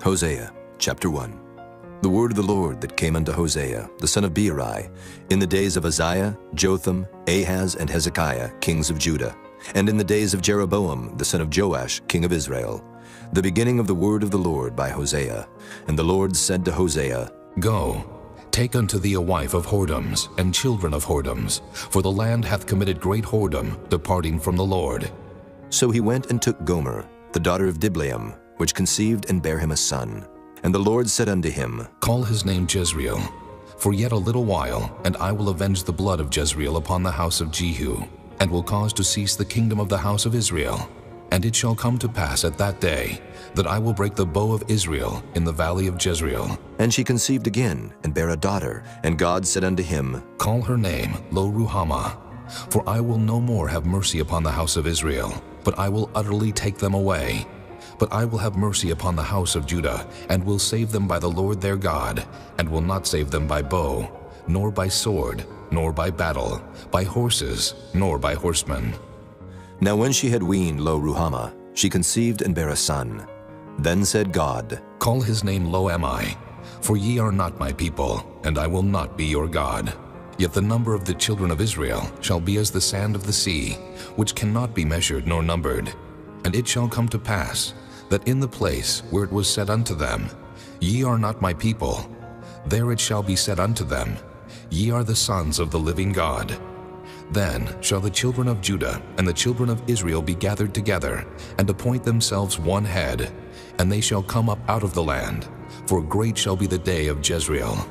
Hosea chapter 1. The word of the Lord that came unto Hosea, the son of Beeri, in the days of Uzziah, Jotham, Ahaz, and Hezekiah, kings of Judah, and in the days of Jeroboam, the son of Joash, king of Israel, the beginning of the word of the Lord by Hosea. And the Lord said to Hosea, Go, take unto thee a wife of whoredoms, and children of whoredoms, for the land hath committed great whoredom, departing from the Lord. So he went and took Gomer, the daughter of Diblaim, which conceived and bare him a son. And the Lord said unto him, Call his name Jezreel, for yet a little while, and I will avenge the blood of Jezreel upon the house of Jehu, and will cause to cease the kingdom of the house of Israel. And it shall come to pass at that day, that I will break the bow of Israel in the valley of Jezreel. And she conceived again, and bare a daughter. And God said unto him, Call her name Lo-ruhamah, for I will no more have mercy upon the house of Israel, but I will utterly take them away. But I will have mercy upon the house of Judah, and will save them by the Lord their God, and will not save them by bow, nor by sword, nor by battle, by horses, nor by horsemen. Now when she had weaned Lo-ruhamah, she conceived and bare a son. Then said God, Call his name Lo-ammi, for ye are not my people, and I will not be your God. Yet the number of the children of Israel shall be as the sand of the sea, which cannot be measured nor numbered. And it shall come to pass, that in the place where it was said unto them, Ye are not my people, there it shall be said unto them, Ye are the sons of the living God. Then shall the children of Judah and the children of Israel be gathered together, and appoint themselves one head, and they shall come up out of the land, for great shall be the day of Jezreel.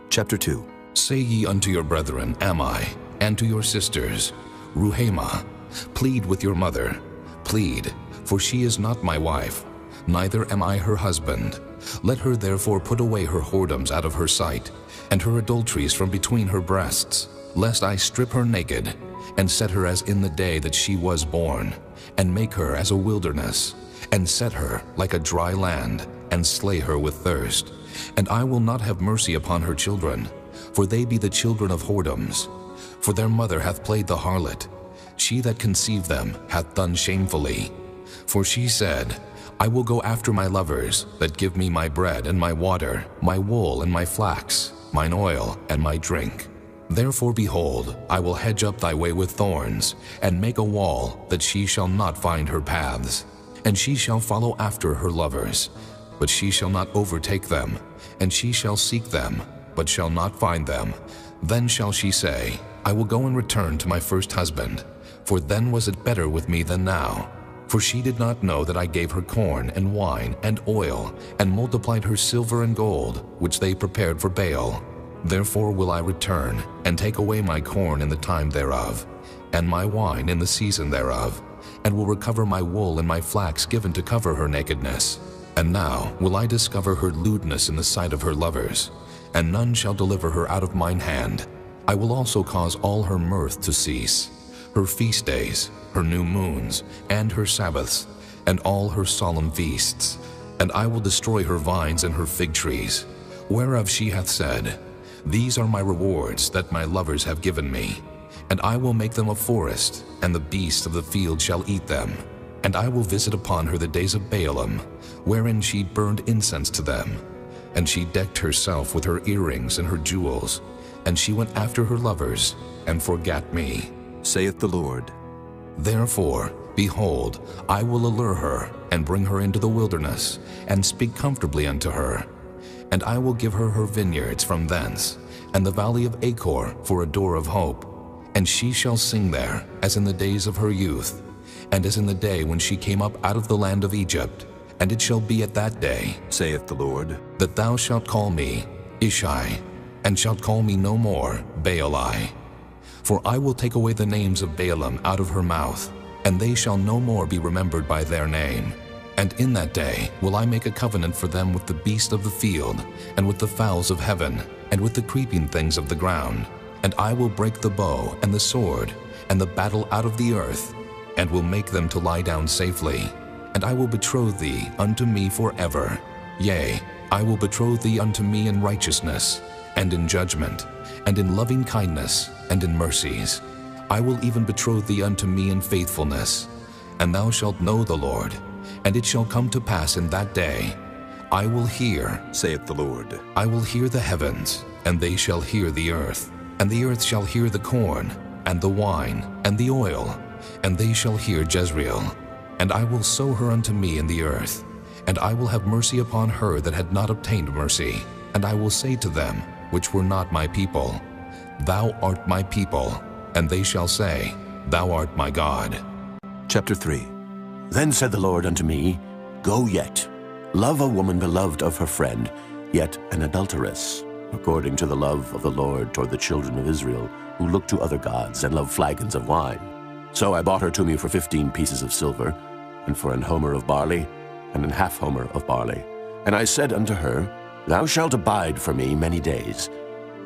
Chapter 2. Say ye unto your brethren Ammi, and to your sisters Ruhamah, plead with your mother, plead, for she is not my wife, neither am I her husband. Let her therefore put away her whoredoms out of her sight, and her adulteries from between her breasts, lest I strip her naked, and set her as in the day that she was born, and make her as a wilderness, and set her like a dry land, and slay her with thirst. And I will not have mercy upon her children, for they be the children of whoredoms. For their mother hath played the harlot, she that conceived them hath done shamefully. For she said, I will go after my lovers, that give me my bread and my water, my wool and my flax, mine oil and my drink. Therefore, behold, I will hedge up thy way with thorns, and make a wall, that she shall not find her paths. And she shall follow after her lovers, but she shall not overtake them. And she shall seek them, but shall not find them. Then shall she say, I will go and return to my first husband, for then was it better with me than now. For she did not know that I gave her corn and wine and oil, and multiplied her silver and gold, which they prepared for Baal. Therefore will I return, and take away my corn in the time thereof, and my wine in the season thereof, and will recover my wool and my flax given to cover her nakedness. And now will I discover her lewdness in the sight of her lovers, and none shall deliver her out of mine hand. I will also cause all her mirth to cease, her feast days, her new moons, and her Sabbaths, and all her solemn feasts. And I will destroy her vines and her fig trees, whereof she hath said, These are my rewards that my lovers have given me. And I will make them a forest, and the beasts of the field shall eat them. And I will visit upon her the days of Baalim, wherein she burned incense to them. And she decked herself with her earrings and her jewels, and she went after her lovers, and forgat me, saith the Lord. Therefore, behold, I will allure her, and bring her into the wilderness, and speak comfortably unto her. And I will give her her vineyards from thence, and the valley of Achor for a door of hope. And she shall sing there, as in the days of her youth, and as in the day when she came up out of the land of Egypt. And it shall be at that day, saith the Lord, that thou shalt call me Ishai, and shalt call me no more Baali. For I will take away the names of Baalim out of her mouth, and they shall no more be remembered by their name. And in that day will I make a covenant for them with the beast of the field, and with the fowls of heaven, and with the creeping things of the ground. And I will break the bow and the sword, and the battle out of the earth, and will make them to lie down safely. And I will betroth thee unto me forever. Yea, I will betroth thee unto me in righteousness, and in judgment, and in loving kindness, and in mercies. I will even betroth thee unto me in faithfulness. And thou shalt know the Lord. And it shall come to pass in that day, I will hear, saith the Lord. I will hear the heavens, and they shall hear the earth, and the earth shall hear the corn, and the wine, and the oil, and they shall hear Jezreel. And I will sow her unto me in the earth, and I will have mercy upon her that had not obtained mercy. And I will say to them, which were not my people, Thou art my people. And they shall say, Thou art my God. Chapter 3. Then said the Lord unto me, Go yet, love a woman beloved of her friend, yet an adulteress, according to the love of the Lord toward the children of Israel, who look to other gods and love flagons of wine. So I bought her to me for 15 pieces of silver, and for an homer of barley, and an half homer of barley. And I said unto her, Thou shalt abide for me many days.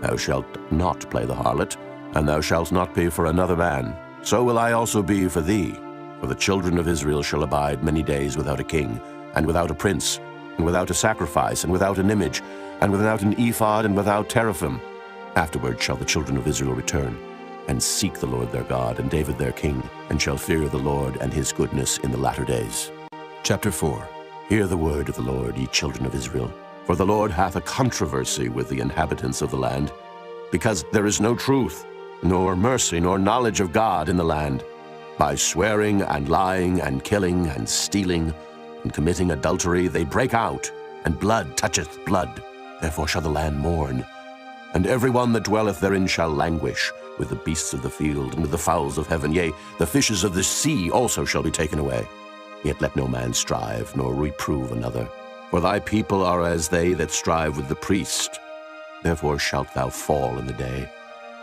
Thou shalt not play the harlot, and thou shalt not be for another man. So will I also be for thee. For the children of Israel shall abide many days without a king, and without a prince, and without a sacrifice, and without an image, and without an ephod, and without teraphim. Afterward shall the children of Israel return, and seek the Lord their God, and David their king, and shall fear the Lord and his goodness in the latter days. Chapter 4. Hear the word of the Lord, ye children of Israel. For the Lord hath a controversy with the inhabitants of the land, because there is no truth, nor mercy, nor knowledge of God in the land. By swearing and lying and killing and stealing and committing adultery they break out, and blood toucheth blood. Therefore shall the land mourn, and every one that dwelleth therein shall languish, with the beasts of the field and with the fowls of heaven. Yea, the fishes of the sea also shall be taken away. Yet let no man strive, nor reprove another. For thy people are as they that strive with the priest. Therefore shalt thou fall in the day,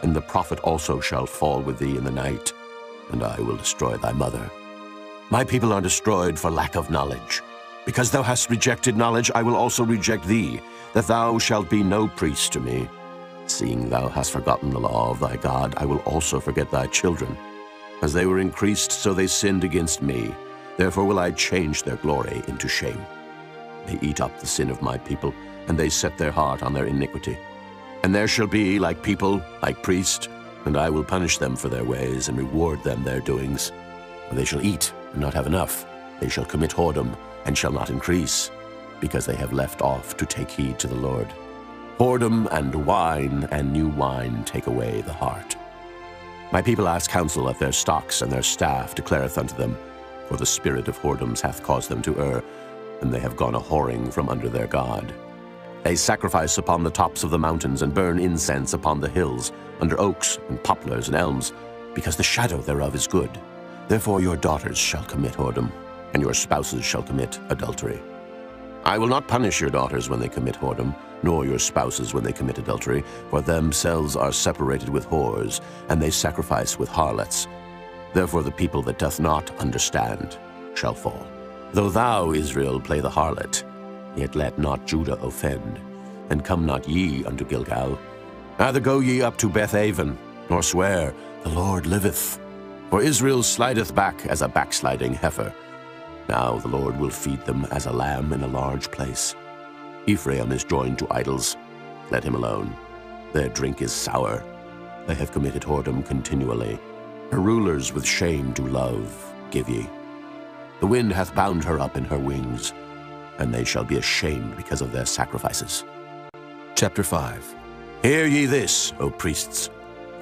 and the prophet also shall fall with thee in the night, and I will destroy thy mother. My people are destroyed for lack of knowledge. Because thou hast rejected knowledge, I will also reject thee, that thou shalt be no priest to me. Seeing thou hast forgotten the law of thy God, I will also forget thy children. As they were increased, so they sinned against me. Therefore will I change their glory into shame. They eat up the sin of my people, and they set their heart on their iniquity. And there shall be like people, like priests, and I will punish them for their ways, and reward them their doings. For they shall eat, and not have enough. They shall commit whoredom, and shall not increase, because they have left off to take heed to the Lord. Whoredom and wine and new wine take away the heart. My people ask counsel of their stocks, and their staff declareth unto them, for the spirit of whoredoms hath caused them to err, and they have gone a-whoring from under their God. They sacrifice upon the tops of the mountains, and burn incense upon the hills, under oaks and poplars and elms, because the shadow thereof is good. Therefore your daughters shall commit whoredom, and your spouses shall commit adultery. I will not punish your daughters when they commit whoredom, nor your spouses when they commit adultery, for themselves are separated with whores, and they sacrifice with harlots. Therefore the people that doth not understand shall fall. Though thou, Israel, play the harlot, yet let not Judah offend, and come not ye unto Gilgal. Neither go ye up to Bethaven, nor swear, The Lord liveth. For Israel slideth back as a backsliding heifer. Now the Lord will feed them as a lamb in a large place. Ephraim is joined to idols. Let him alone. Their drink is sour. They have committed whoredom continually. Her rulers with shame do love, give ye. The wind hath bound her up in her wings, and they shall be ashamed because of their sacrifices. Chapter 5. Hear ye this, O priests,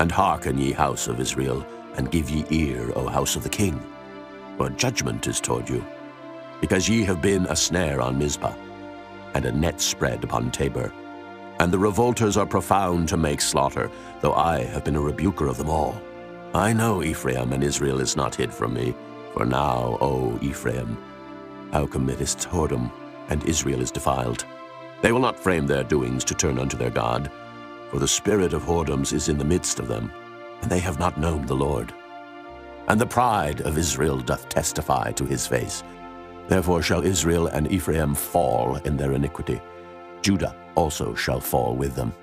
and hearken, ye house of Israel, and give ye ear, O house of the king. For judgment is toward you, because ye have been a snare on Mizpah, and a net spread upon Tabor. And the revolters are profound to make slaughter, though I have been a rebuker of them all. I know Ephraim, and Israel is not hid from me. For now, O Ephraim, thou committest whoredom, and Israel is defiled. They will not frame their doings to turn unto their God, for the spirit of whoredoms is in the midst of them, and they have not known the Lord. And the pride of Israel doth testify to his face. Therefore shall Israel and Ephraim fall in their iniquity. Judah also shall fall with them.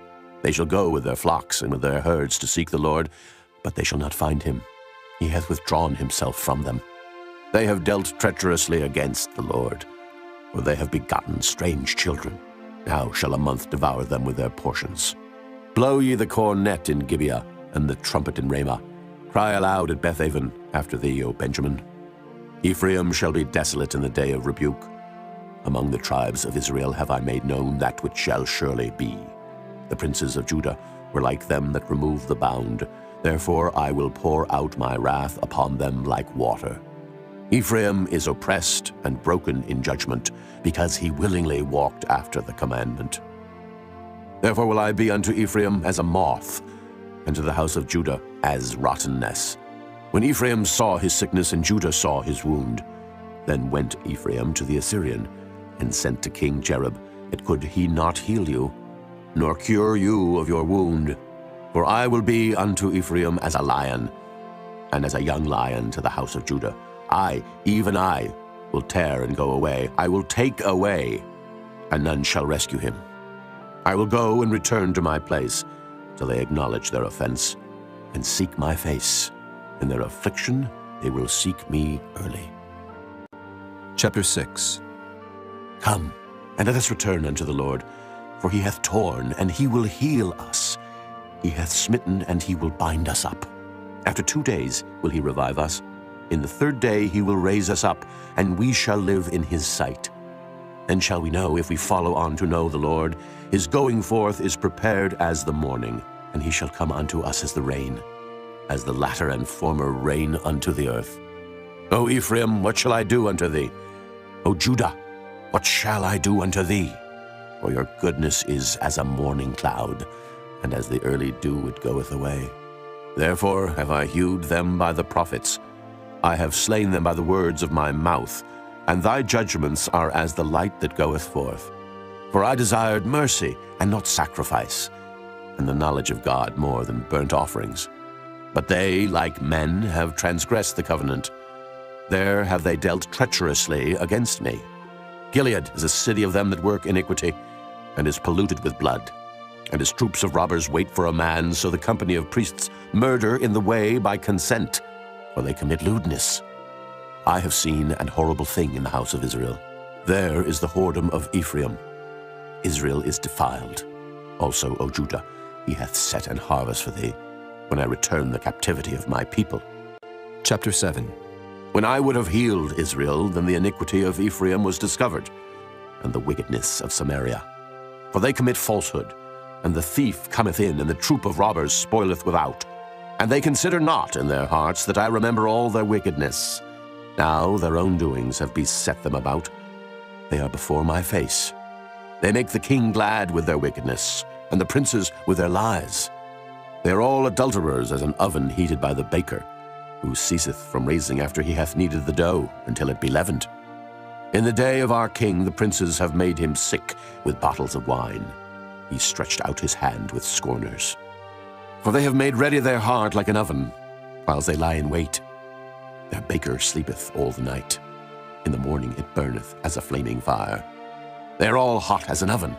They shall go with their flocks and with their herds to seek the Lord, but they shall not find him. He hath withdrawn himself from them. They have dealt treacherously against the Lord, for they have begotten strange children. Now shall a month devour them with their portions. Blow ye the cornet in Gibeah, and the trumpet in Ramah. Cry aloud at Bethaven after thee, O Benjamin. Ephraim shall be desolate in the day of rebuke. Among the tribes of Israel have I made known that which shall surely be. The princes of Judah were like them that remove the bound. Therefore I will pour out my wrath upon them like water. Ephraim is oppressed and broken in judgment, because he willingly walked after the commandment. Therefore will I be unto Ephraim as a moth, and to the house of Judah as rottenness. When Ephraim saw his sickness and Judah saw his wound, then went Ephraim to the Assyrian, and sent to King Jareb, yet could he not heal you, nor cure you of your wound. For I will be unto Ephraim as a lion, and as a young lion to the house of Judah. I, even I, will tear and go away. I will take away, and none shall rescue him. I will go and return to my place, till they acknowledge their offense, and seek my face. In their affliction they will seek me early. Chapter 6. Come, and let us return unto the Lord, for he hath torn, and he will heal us. He hath smitten, and he will bind us up. After 2 days will he revive us. In the 3rd day he will raise us up, and we shall live in his sight. Then shall we know, if we follow on to know the Lord. His going forth is prepared as the morning, and he shall come unto us as the rain, as the latter and former rain unto the earth. O Ephraim, what shall I do unto thee? O Judah, what shall I do unto thee? For your goodness is as a morning cloud, and as the early dew it goeth away. Therefore have I hewed them by the prophets. I have slain them by the words of my mouth, and thy judgments are as the light that goeth forth. For I desired mercy, and not sacrifice, and the knowledge of God more than burnt offerings. But they, like men, have transgressed the covenant. There have they dealt treacherously against me. Gilead is a city of them that work iniquity, and is polluted with blood. And his troops of robbers wait for a man, so the company of priests murder in the way by consent, for they commit lewdness. I have seen an horrible thing in the house of Israel. There is the whoredom of Ephraim. Israel is defiled. Also, O Judah, he hath set an harvest for thee, when I return the captivity of my people. Chapter 7. When I would have healed Israel, then the iniquity of Ephraim was discovered, and the wickedness of Samaria. For they commit falsehood, and the thief cometh in, and the troop of robbers spoileth without. And they consider not in their hearts that I remember all their wickedness. Now their own doings have beset them about. They are before my face. They make the king glad with their wickedness, and the princes with their lies. They are all adulterers as an oven heated by the baker, who ceaseth from raising after he hath kneaded the dough, until it be leavened. In the day of our king the princes have made him sick with bottles of wine. He stretched out his hand with scorners. For they have made ready their heart like an oven, whiles they lie in wait. Their baker sleepeth all the night. In the morning it burneth as a flaming fire. They are all hot as an oven,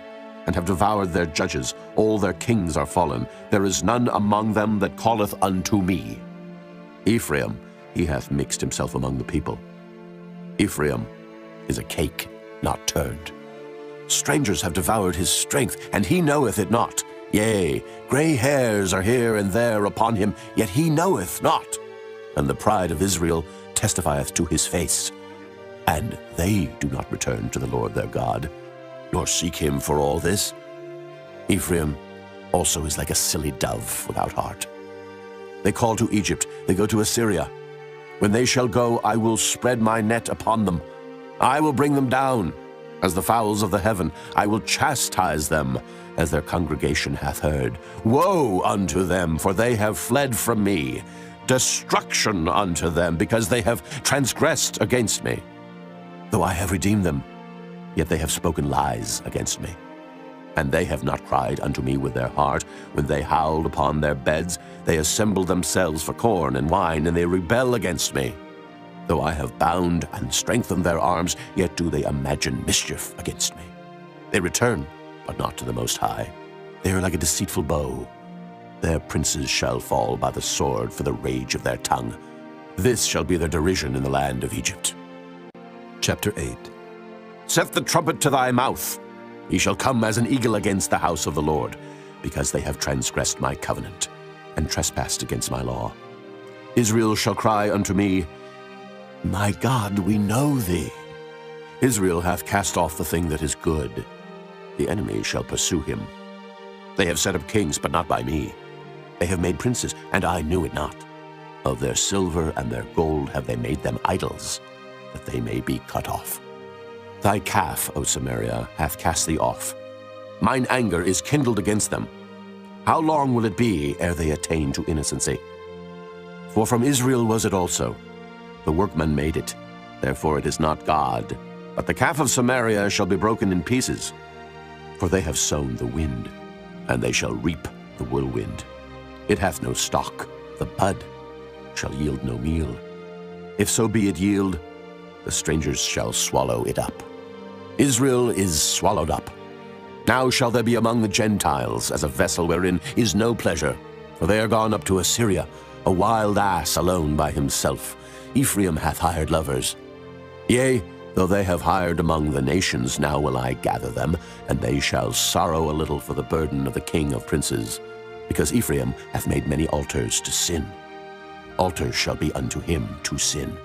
and have devoured their judges. All their kings are fallen. There is none among them that calleth unto me. Ephraim, he hath mixed himself among the people. Ephraim is a cake not turned. Strangers have devoured his strength, and he knoweth it not. Yea, gray hairs are here and there upon him, yet he knoweth not. And the pride of Israel testifieth to his face. And they do not return to the Lord their God, nor seek him for all this. Ephraim also is like a silly dove without heart. They call to Egypt, they go to Assyria. When they shall go, I will spread my net upon them. I will bring them down as the fowls of the heaven. I will chastise them as their congregation hath heard. Woe unto them, for they have fled from me. Destruction unto them, because they have transgressed against me. Though I have redeemed them, yet they have spoken lies against me. And they have not cried unto me with their heart. When they howled upon their beds, they assembled themselves for corn and wine, and they rebel against me. Though I have bound and strengthened their arms, yet do they imagine mischief against me. They return, but not to the Most High. They are like a deceitful bow. Their princes shall fall by the sword for the rage of their tongue. This shall be their derision in the land of Egypt. Chapter 8. Set the trumpet to thy mouth. He shall come as an eagle against the house of the Lord, because they have transgressed my covenant, and trespassed against my law. Israel shall cry unto me, My God, we know thee. Israel hath cast off the thing that is good. The enemy shall pursue him. They have set up kings, but not by me. They have made princes, and I knew it not. Of their silver and their gold have they made them idols, that they may be cut off. Thy calf, O Samaria, hath cast thee off. Mine anger is kindled against them. How long will it be ere they attain to innocency? For from Israel was it also. The workman made it, therefore it is not God. But the calf of Samaria shall be broken in pieces. For they have sown the wind, and they shall reap the whirlwind. It hath no stalk, the bud shall yield no meal. If so be it yield, the strangers shall swallow it up. Israel is swallowed up. Now shall there be among the Gentiles as a vessel wherein is no pleasure. For they are gone up to Assyria, a wild ass alone by himself. Ephraim hath hired lovers. Yea, though they have hired among the nations, now will I gather them, and they shall sorrow a little for the burden of the king of princes. Because Ephraim hath made many altars to sin. Altars shall be unto him to sin.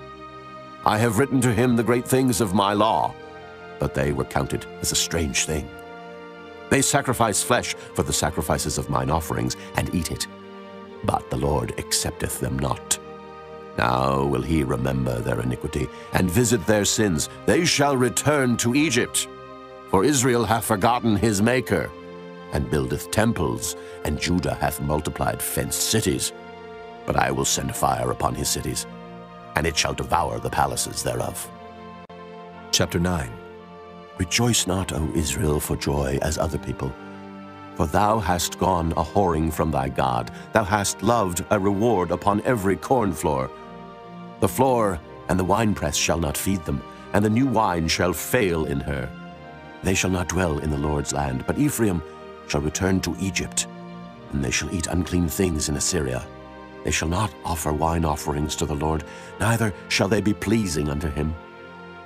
I have written to him the great things of my law, but they were counted as a strange thing. They sacrifice flesh for the sacrifices of mine offerings, and eat it. But the Lord accepteth them not. Now will he remember their iniquity, and visit their sins. They shall return to Egypt. For Israel hath forgotten his Maker, and buildeth temples, and Judah hath multiplied fenced cities. But I will send fire upon his cities, and it shall devour the palaces thereof. Chapter 9. Rejoice not, O Israel, for joy as other people. For thou hast gone a whoring from thy God. Thou hast loved a reward upon every corn floor. The floor and the winepress shall not feed them, and the new wine shall fail in her. They shall not dwell in the Lord's land, but Ephraim shall return to Egypt, and they shall eat unclean things in Assyria. They shall not offer wine offerings to the Lord, neither shall they be pleasing unto him.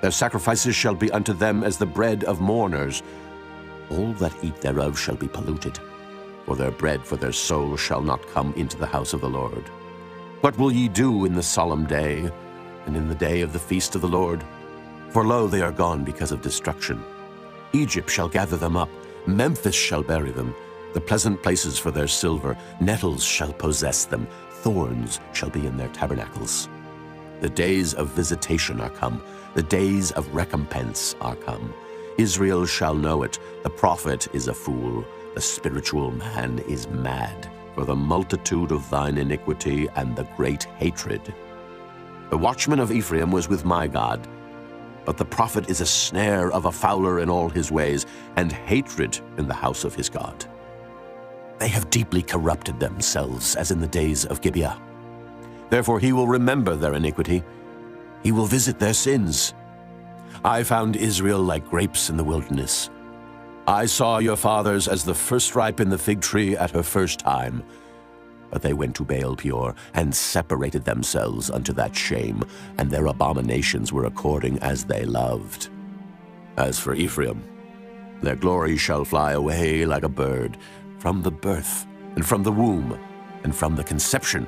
Their sacrifices shall be unto them as the bread of mourners. All that eat thereof shall be polluted, for their bread for their soul shall not come into the house of the Lord. What will ye do in the solemn day, and in the day of the feast of the Lord? For lo, they are gone because of destruction. Egypt shall gather them up, Memphis shall bury them, the pleasant places for their silver, nettles shall possess them, thorns shall be in their tabernacles. The days of visitation are come, the days of recompense are come. Israel shall know it, the prophet is a fool, the spiritual man is mad, for the multitude of thine iniquity and the great hatred. The watchman of Ephraim was with my God, but the prophet is a snare of a fowler in all his ways, and hatred in the house of his God. They have deeply corrupted themselves, as in the days of Gibeah. Therefore he will remember their iniquity, he will visit their sins. I found Israel like grapes in the wilderness. I saw your fathers as the first ripe in the fig tree at her first time. But they went to Baal Peor, and separated themselves unto that shame, and their abominations were according as they loved. As for Ephraim, their glory shall fly away like a bird, from the birth, and from the womb, and from the conception.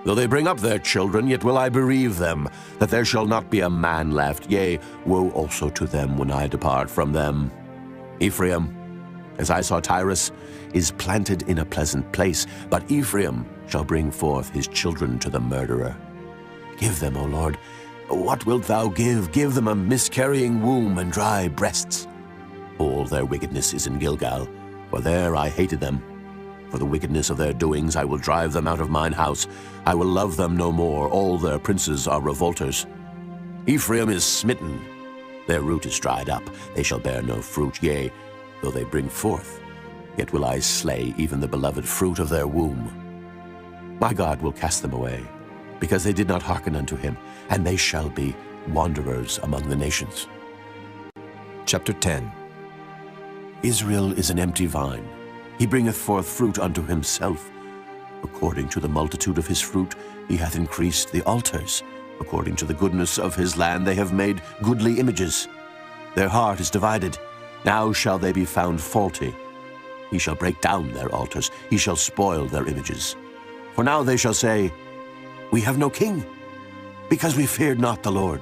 Though they bring up their children, yet will I bereave them, that there shall not be a man left. Yea, woe also to them when I depart from them. Ephraim, as I saw Tyrus, is planted in a pleasant place, but Ephraim shall bring forth his children to the murderer. Give them, O Lord, what wilt thou give? Give them a miscarrying womb and dry breasts. All their wickedness is in Gilgal, for there I hated them. For the wickedness of their doings I will drive them out of mine house. I will love them no more. All their princes are revolters. Ephraim is smitten. Their root is dried up. They shall bear no fruit. Yea, though they bring forth, yet will I slay even the beloved fruit of their womb. My God will cast them away, because they did not hearken unto him, and they shall be wanderers among the nations. Chapter 10. Israel is an empty vine. He bringeth forth fruit unto himself. According to the multitude of his fruit he hath increased the altars. According to the goodness of his land they have made goodly images. Their heart is divided. Now shall they be found faulty. He shall break down their altars. He shall spoil their images. For now they shall say, We have no king, because we feared not the Lord.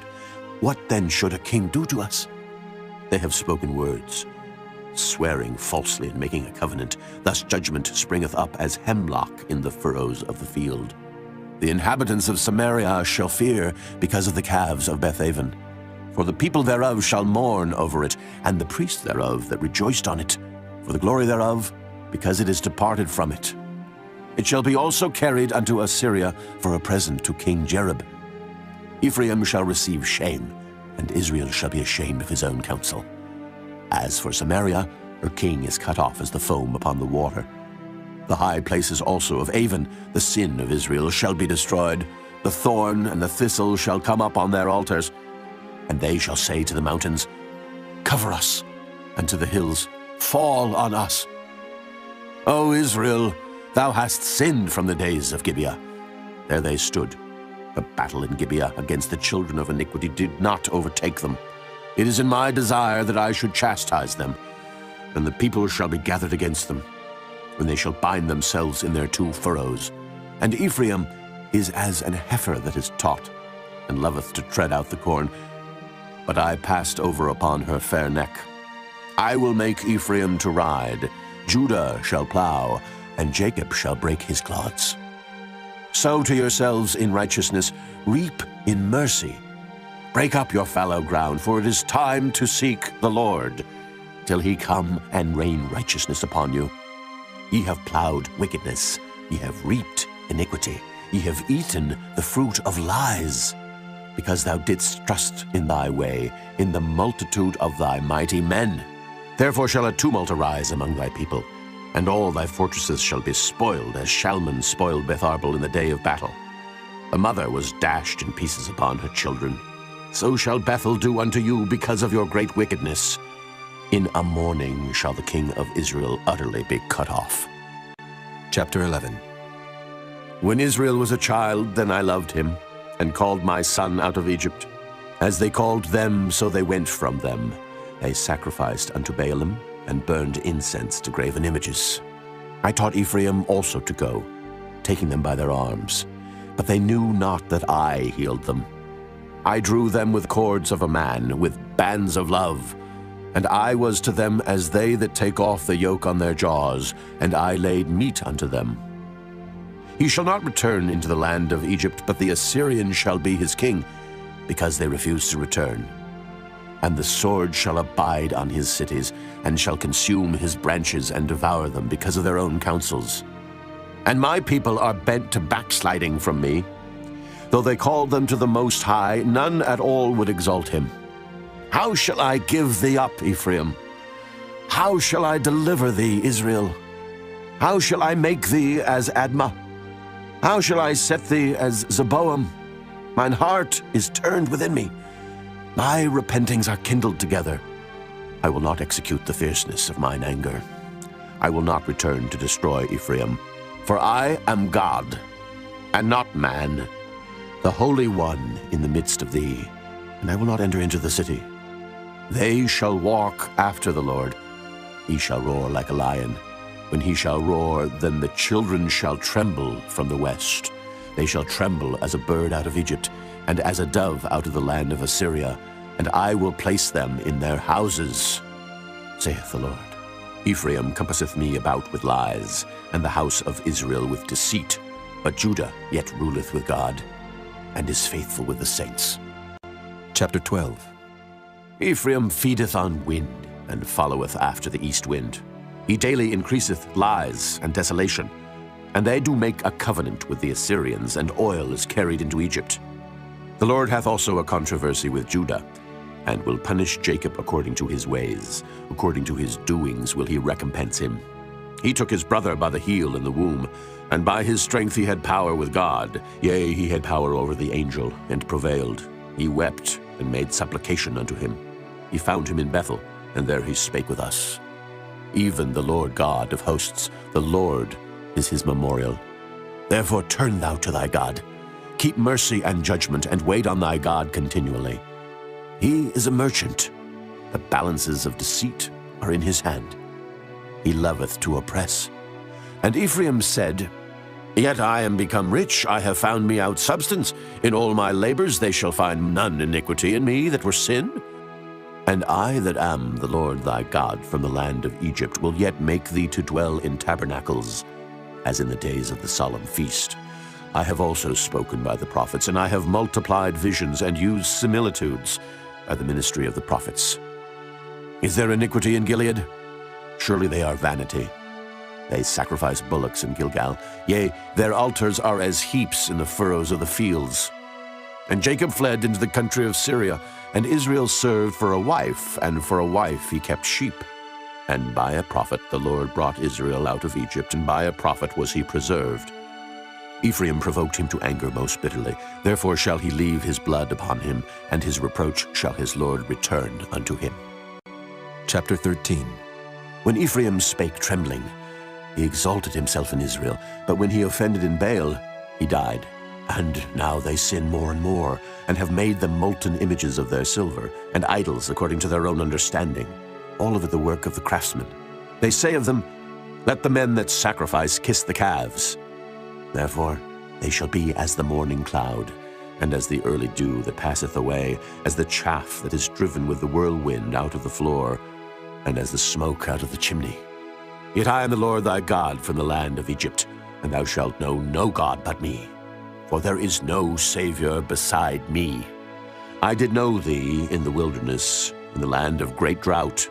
What then should a king do to us? They have spoken words, swearing falsely and making a covenant. Thus judgment springeth up as hemlock in the furrows of the field. The inhabitants of Samaria shall fear because of the calves of Bethaven. For the people thereof shall mourn over it, and the priests thereof that rejoiced on it, for the glory thereof, because it is departed from it. It shall be also carried unto Assyria for a present to King Jerub. Ephraim shall receive shame, and Israel shall be ashamed of his own counsel. As for Samaria, her king is cut off as the foam upon the water. The high places also of Avon, the sin of Israel, shall be destroyed. The thorn and the thistle shall come up on their altars. And they shall say to the mountains, Cover us, and to the hills, Fall on us. O Israel, thou hast sinned from the days of Gibeah. There they stood. The battle in Gibeah against the children of iniquity did not overtake them. It is in my desire that I should chastise them, and the people shall be gathered against them, when they shall bind themselves in their two furrows. And Ephraim is as an heifer that is taught, and loveth to tread out the corn. But I passed over upon her fair neck. I will make Ephraim to ride, Judah shall plow, and Jacob shall break his clods. Sow to yourselves in righteousness, reap in mercy. Break up your fallow ground, for it is time to seek the Lord, till he come and rain righteousness upon you. Ye have plowed wickedness, ye have reaped iniquity, ye have eaten the fruit of lies, because thou didst trust in thy way, in the multitude of thy mighty men. Therefore shall a tumult arise among thy people, and all thy fortresses shall be spoiled, as Shalman spoiled Beth-arbel in the day of battle. The mother was dashed in pieces upon her children. So shall Bethel do unto you because of your great wickedness. In a morning shall the king of Israel utterly be cut off. Chapter 11. When Israel was a child, then I loved him, and called my son out of Egypt. As they called them, so they went from them. They sacrificed unto Baalim, and burned incense to graven images. I taught Ephraim also to go, taking them by their arms. But they knew not that I healed them. I drew them with cords of a man, with bands of love. And I was to them as they that take off the yoke on their jaws, and I laid meat unto them. He shall not return into the land of Egypt, but the Assyrian shall be his king, because they refuse to return. And the sword shall abide on his cities, and shall consume his branches and devour them because of their own counsels. And my people are bent to backsliding from me. Though they called them to the Most High, none at all would exalt him. How shall I give thee up, Ephraim? How shall I deliver thee, Israel? How shall I make thee as Admah? How shall I set thee as Zeboam? Mine heart is turned within me. My repentings are kindled together. I will not execute the fierceness of mine anger. I will not return to destroy Ephraim. For I am God, and not man, the Holy One in the midst of thee, and I will not enter into the city. They shall walk after the Lord. He shall roar like a lion. When he shall roar, then the children shall tremble from the west. They shall tremble as a bird out of Egypt, and as a dove out of the land of Assyria, and I will place them in their houses, saith the Lord. Ephraim compasseth me about with lies, and the house of Israel with deceit. But Judah yet ruleth with God, and is faithful with the saints. Chapter 12. Ephraim feedeth on wind, and followeth after the east wind. He daily increaseth lies and desolation. And they do make a covenant with the Assyrians, and oil is carried into Egypt. The Lord hath also a controversy with Judah, and will punish Jacob according to his ways. According to his doings will he recompense him. He took his brother by the heel in the womb, and by his strength he had power with God. Yea, he had power over the angel, and prevailed. He wept, and made supplication unto him. He found him in Bethel, and there he spake with us. Even the Lord God of hosts, the Lord is his memorial. Therefore turn thou to thy God. Keep mercy and judgment, and wait on thy God continually. He is a merchant. The balances of deceit are in his hand. He loveth to oppress. And Ephraim said, Yet I am become rich, I have found me out substance. In all my labors they shall find none iniquity in me that were sin. And I that am the Lord thy God from the land of Egypt will yet make thee to dwell in tabernacles, as in the days of the solemn feast. I have also spoken by the prophets, and I have multiplied visions and used similitudes by the ministry of the prophets. Is there iniquity in Gilead? Surely they are vanity. They sacrifice bullocks in Gilgal. Yea, their altars are as heaps in the furrows of the fields. And Jacob fled into the country of Syria, and Israel served for a wife, and for a wife he kept sheep. And by a prophet the Lord brought Israel out of Egypt, and by a prophet was he preserved. Ephraim provoked him to anger most bitterly. Therefore shall he leave his blood upon him, and his reproach shall his Lord return unto him. Chapter 13. When Ephraim spake trembling, he exalted himself in Israel, but when he offended in Baal, he died. And now they sin more and more, and have made them molten images of their silver, and idols according to their own understanding, all of it the work of the craftsmen. They say of them, Let the men that sacrifice kiss the calves. Therefore they shall be as the morning cloud, and as the early dew that passeth away, as the chaff that is driven with the whirlwind out of the floor, and as the smoke out of the chimney. Yet I am the Lord thy God from the land of Egypt, and thou shalt know no God but me. For there is no Savior beside me. I did know thee in the wilderness, in the land of great drought.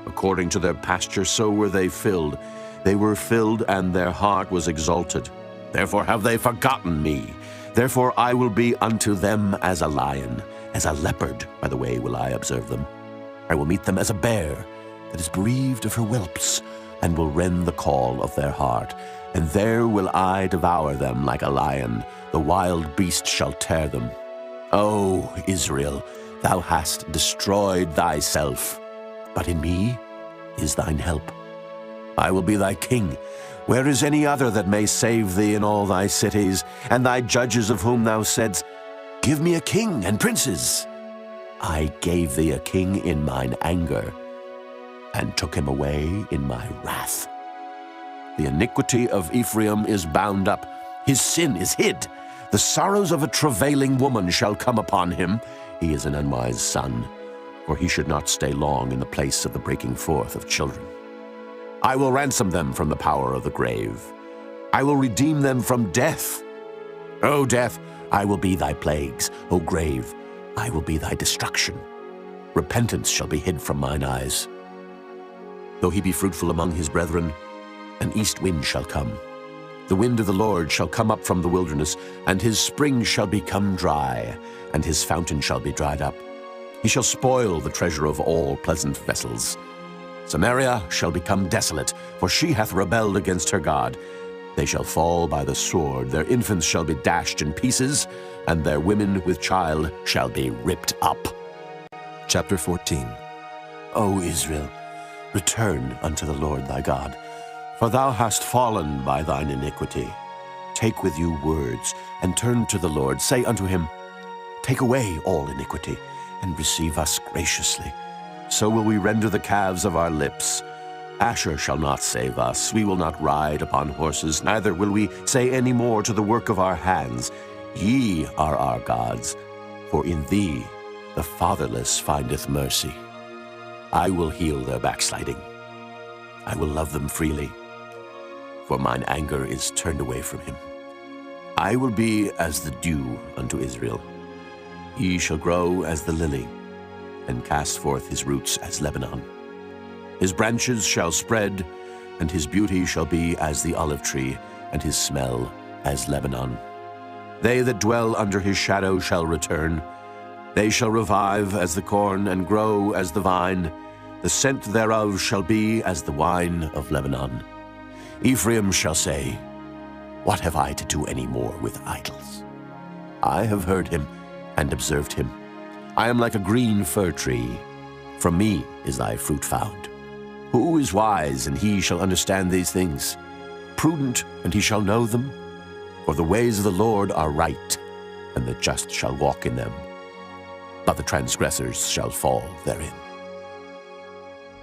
According to their pasture so were they filled. They were filled, and their heart was exalted. Therefore have they forgotten me. Therefore I will be unto them as a lion, as a leopard, by the way will I observe them. I will meet them as a bear that is bereaved of her whelps, and will rend the call of their heart. And there will I devour them like a lion. The wild beast shall tear them. O Israel, thou hast destroyed thyself, but in me is thine help. I will be thy king. Where is any other that may save thee in all thy cities, and thy judges of whom thou saidst, Give me a king and princes? I gave thee a king in mine anger, and took him away in my wrath. The iniquity of Ephraim is bound up, his sin is hid. The sorrows of a travailing woman shall come upon him. He is an unwise son, for he should not stay long in the place of the breaking forth of children. I will ransom them from the power of the grave. I will redeem them from death. O death, I will be thy plagues. O grave, I will be thy destruction. Repentance shall be hid from mine eyes. Though he be fruitful among his brethren, an east wind shall come. The wind of the Lord shall come up from the wilderness, and his spring shall become dry, and his fountain shall be dried up. He shall spoil the treasure of all pleasant vessels. Samaria shall become desolate, for she hath rebelled against her God. They shall fall by the sword, their infants shall be dashed in pieces, and their women with child shall be ripped up. Chapter 14. O Israel, return unto the Lord thy God, for thou hast fallen by thine iniquity. Take with you words, and turn to the Lord. Say unto him, Take away all iniquity, and receive us graciously. So will we render the calves of our lips. Asher shall not save us. We will not ride upon horses, neither will we say any more to the work of our hands, Ye are our gods, for in thee the fatherless findeth mercy. I will heal their backsliding. I will love them freely, for mine anger is turned away from him. I will be as the dew unto Israel. He shall grow as the lily, and cast forth his roots as Lebanon. His branches shall spread, and his beauty shall be as the olive tree, and his smell as Lebanon. They that dwell under his shadow shall return. They shall revive as the corn, and grow as the vine. The scent thereof shall be as the wine of Lebanon. Ephraim shall say, What have I to do any more with idols? I have heard him and observed him. I am like a green fir tree. From me is thy fruit found. Who is wise, and he shall understand these things? Prudent, and he shall know them? For the ways of the Lord are right, and the just shall walk in them, but the transgressors shall fall therein.